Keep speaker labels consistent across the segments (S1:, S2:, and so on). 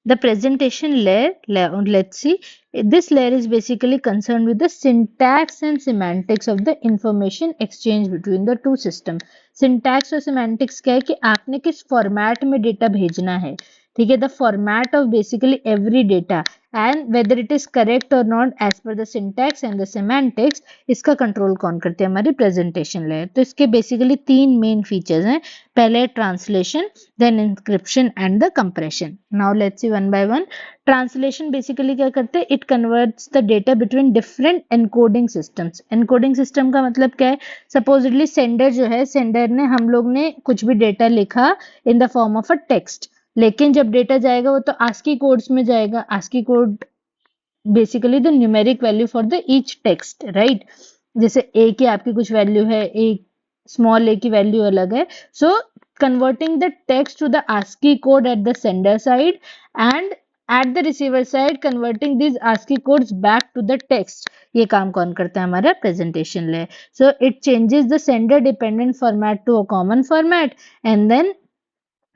S1: The presentation layer, let's see, this layer is basically concerned with the syntax and semantics of the information exchange between the two systems. Syntax और semantics क्या है कि आपने किस format में data भेजना है, ठीक है, the format of basically every data and whether it is correct or not as per the syntax and the semantics, इसका कंट्रोल कौन करते हैं, हमारी प्रेजेंटेशन लेयर। तो इसके बेसिकली तीन मेन फीचर्स हैं, पहले translation, then encryption and the compression. Now let's see one by one. Translation basically क्या करते हैं, it converts the data between different encoding systems. Encoding system का मतलब क्या है, सपोजिटली सेंडर जो है, सेंडर ने, हम लोग ने कुछ भी डेटा लिखा in the form of a text, लेकिन जब डेटा जाएगा वो तो आस्की कोड्स में जाएगा। ASCII code basically the numeric value for the each text, right. जैसे ए की आपकी कुछ वैल्यू है, एक स्मॉल ए की वैल्यू अलग है, so converting the text to the ASCII code at the sender side and at the receiver side converting this ASCII codes back to the text, ये काम कौन करता है, हमारा presentation layer. So it changes the sender dependent format to a common format and then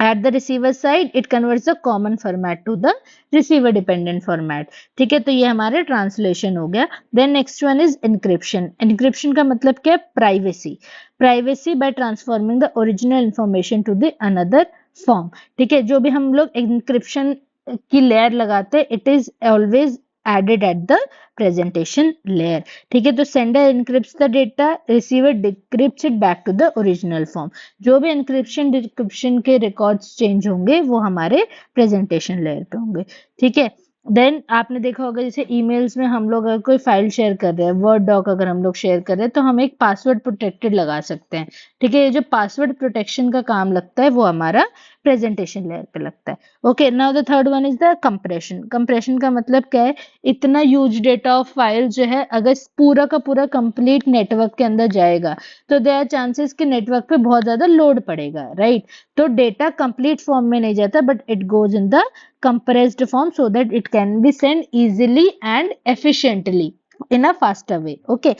S1: at the receiver side it converts the common format to the receiver dependent format, ठीक है। तो ये हमारे ट्रांसलेशन हो गया। Then next one is encryption. Encryption का मतलब क्या है, privacy. Privacy by transforming the original information to the another form, ठीक है। जो भी हम लोग एन्क्रिप्शन की लेयर लगाते हैं, it is always added at the presentation layer, ठीक है। तो sender encrypts the data, receiver decrypts it back to the original form। जो भी encryption decryption के records change होंगे वो हमारे presentation layer पे होंगे, ठीक है। देन आपने देखा होगा जैसे ईमेल्स में हम लोग अगर कोई फाइल शेयर कर रहे हैं, वर्ड डॉक अगर हम लोग शेयर कर रहे हैं, तो हम एक पासवर्ड प्रोटेक्टेड लगा सकते हैं, ठीक है। ये जो पासवर्ड प्रोटेक्शन का काम लगता है वो हमारा प्रेजेंटेशन लेयर पे लगता है। Okay, now the third one is the compression. Compression का मतलब क्या है, इतना ह्यूज डेटा ऑफ फाइल जो है अगर पूरा का पूरा कंप्लीट नेटवर्क के अंदर जाएगा तो देयर आर चांसेस कि नेटवर्क पे बहुत ज्यादा लोड पड़ेगा, राइट। तो डेटा कंप्लीट फॉर्म में नहीं जाता but it goes in the compressed form so that it can be sent easily and efficiently in a faster way, okay।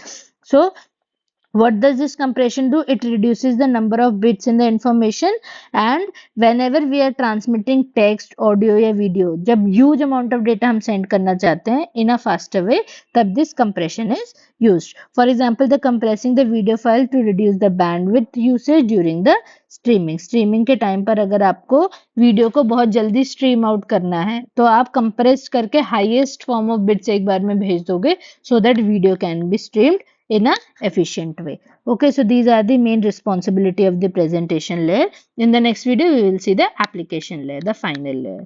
S1: So what does this compression do, it reduces the number of bits in the information and whenever we are transmitting text, audio या video, जब huge amount of data हम send करना चाहते हैं in a faster way, तब this compression is used। For example, the compressing the video file to reduce the bandwidth usage during the streaming के time पर अगर आपको वीडियो को बहुत जल्दी स्ट्रीम आउट करना है तो आप कंप्रेस करके हाईएस्ट फॉर्म ऑफ बिट्स एक बार में भेज दोगे so that video can be streamed in a efficient way, okay। So these are the main responsibility of the presentation layer. In the next video we will see the application layer, the final layer.